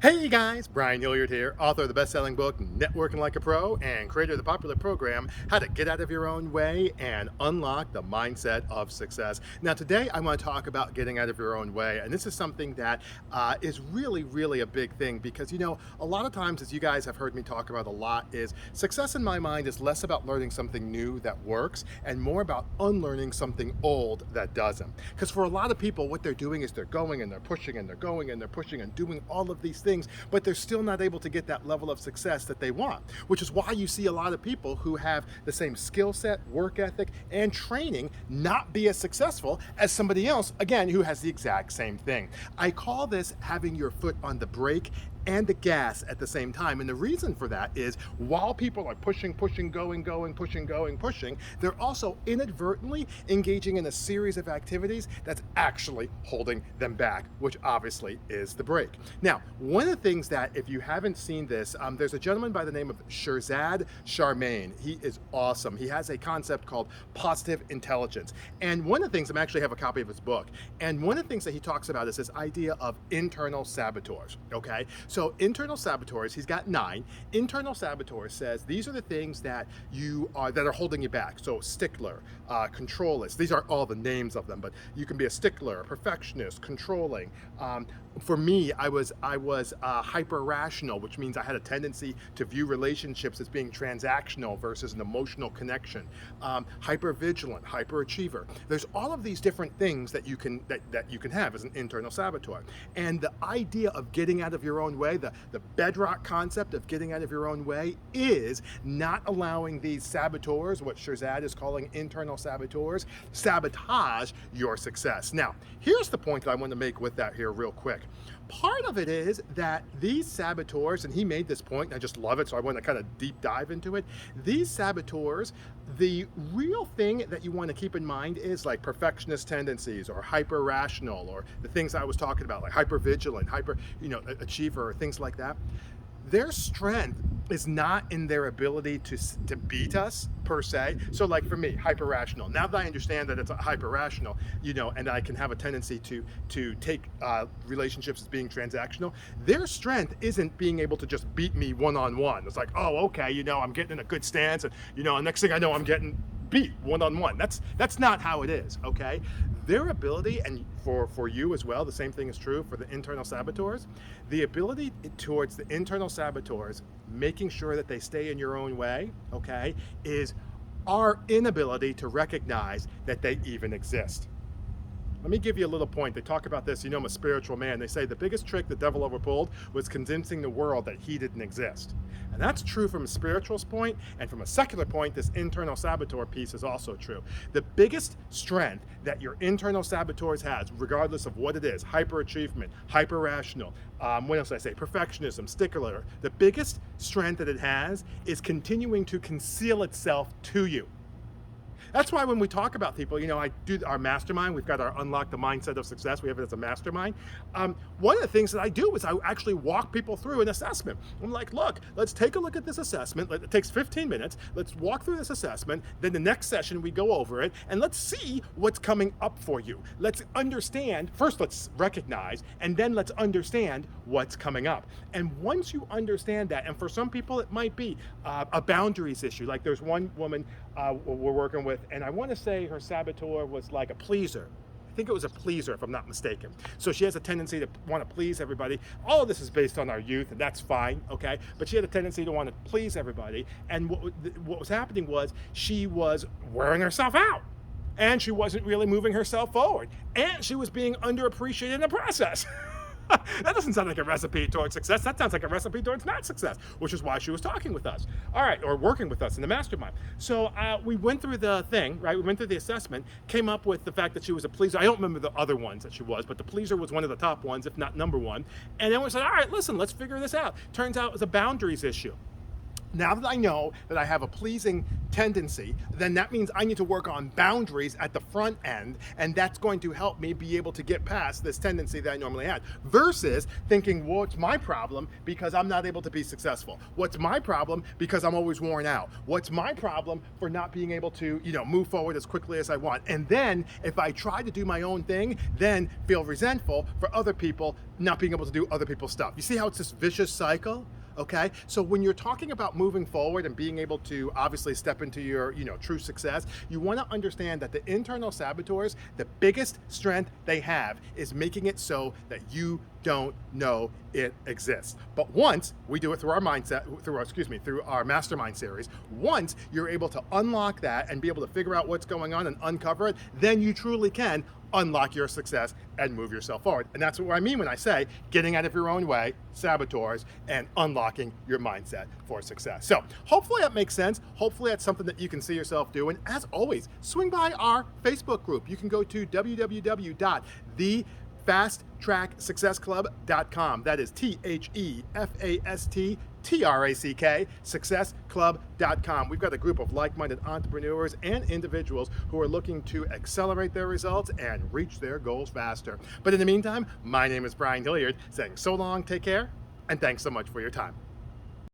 Hey guys, Brian Hilliard here, author of the best-selling book Networking Like a Pro and creator of the popular program How to Get Out of Your Own Way and Unlock the Mindset of Success. Now today I want to talk about getting out of your own way, and this is something that is really a big thing because a lot of times, as you guys have heard me talk about a lot, is success in my mind is less about learning something new that works and more about unlearning something old that doesn't. Because for a lot of people, what they're doing is they're going and they're pushing and they're going and they're pushing and doing all of these things, but they're still not able to get that level of success that they want, which is why you see a lot of people who have the same skill set, work ethic, and training not be as successful as somebody else, again, who has the exact same thing. I call this having your foot on the brake and the gas at the same time. And the reason for that is while people are pushing, going, pushing, they're also inadvertently engaging in a series of activities that's actually holding them back, which obviously is the brake. Now, one of the things that, if you haven't seen this, there's a gentleman by the name of Shirzad Chamine. He is awesome. He has a concept called positive intelligence. And one of the things, I actually have a copy of his book, and one of the things that he talks about is this idea of internal saboteurs, okay? So internal saboteurs, he's got 9. Internal saboteurs says these are the things that are holding you back. So stickler, controlist, these are all the names of them, but you can be a stickler, a perfectionist, controlling. For me, I was hyper rational, which means I had a tendency to view relationships as being transactional versus an emotional connection. Hyper vigilant, hyper achiever. There's all of these different things that you can have as an internal saboteur. And the idea of getting out of your own way, the bedrock concept of getting out of your own way, is not allowing these saboteurs, what Shirzad is calling internal saboteurs, sabotage your success. Now, here's the point that I want to make with that here real quick. Part of it is that these saboteurs, and he made this point, and I just love it, so I want to kind of deep dive into it. These saboteurs, the real thing that you want to keep in mind is like perfectionist tendencies or hyper rational, or the things I was talking about, like hyper vigilant, hyper, achiever, or things like that. Their strength is not in their ability to beat us per se. So like for me, hyper rational, now that I understand that it's a hyper rational, and I can have a tendency to take relationships as being transactional, their strength isn't being able to just beat me one-on-one. It's like, oh, okay, I'm getting in a good stance, and next thing I know, I'm getting beat one-on-one. That's not how it is, okay? Their ability, and for you as well, the same thing is true for the internal saboteurs. The ability towards the internal saboteurs, making sure that they stay in your own way, okay, is our inability to recognize that they even exist. Let me give you a little point. They talk about this, I'm a spiritual man. They say the biggest trick the devil ever pulled was convincing the world that he didn't exist. And that's true from a spiritual point, and from a secular point, this internal saboteur piece is also true. The biggest strength that your internal saboteurs has, regardless of what it is, hyperachievement, hyper-rational, what else did I say, perfectionism, stickler, the biggest strength that it has is continuing to conceal itself to you. That's why when we talk about people, I do our mastermind. We've got our Unlock the Mindset of Success. We have it as a mastermind. One of the things that I do is I actually walk people through an assessment. I'm like, look, let's take a look at this assessment. It takes 15 minutes. Let's walk through this assessment. Then the next session, we go over it, and let's see what's coming up for you. Let's understand. First, let's recognize, and then let's understand what's coming up. And once you understand that, and for some people, it might be a boundaries issue. Like there's one woman we're working with, and I want to say her saboteur was like a pleaser. I think it was a pleaser, if I'm not mistaken. So she has a tendency to want to please everybody. All of this is based on our youth, and that's fine, okay? But she had a tendency to want to please everybody, and what was happening was she was wearing herself out, and she wasn't really moving herself forward, and she was being underappreciated in the process. That doesn't sound like a recipe towards success. That sounds like a recipe towards not success, which is why she was talking with us. All right, or working with us in the mastermind. So we went through the thing, right? We went through the assessment, came up with the fact that she was a pleaser. I don't remember the other ones that she was, but the pleaser was one of the top ones, if not number one. And then we said, all right, listen, let's figure this out. Turns out it was a boundaries issue. Now that I know that I have a pleasing tendency, then that means I need to work on boundaries at the front end, and that's going to help me be able to get past this tendency that I normally had. Versus thinking, well, what's my problem because I'm not able to be successful? What's my problem because I'm always worn out? What's my problem for not being able to, move forward as quickly as I want? And then if I try to do my own thing, then feel resentful for other people not being able to do other people's stuff. You see how it's this vicious cycle? Okay, so when you're talking about moving forward and being able to obviously step into your true success, you want to understand that the internal saboteurs, the biggest strength they have is making it so that you don't know it exists. But once we do it through our mindset, through our mastermind series, once you're able to unlock that and be able to figure out what's going on and uncover it, then you truly can unlock your success and move yourself forward. And that's what I mean when I say getting out of your own way, saboteurs, and unlocking your mindset for success. So hopefully that makes sense. Hopefully that's something that you can see yourself doing. As always, swing by our Facebook group. You can go to www.thefasttracksuccessclub.com. That is THEFASTTRACK, successclub.com. We've got a group of like-minded entrepreneurs and individuals who are looking to accelerate their results and reach their goals faster. But in the meantime, my name is Brian Hilliard, saying so long, take care, and thanks so much for your time.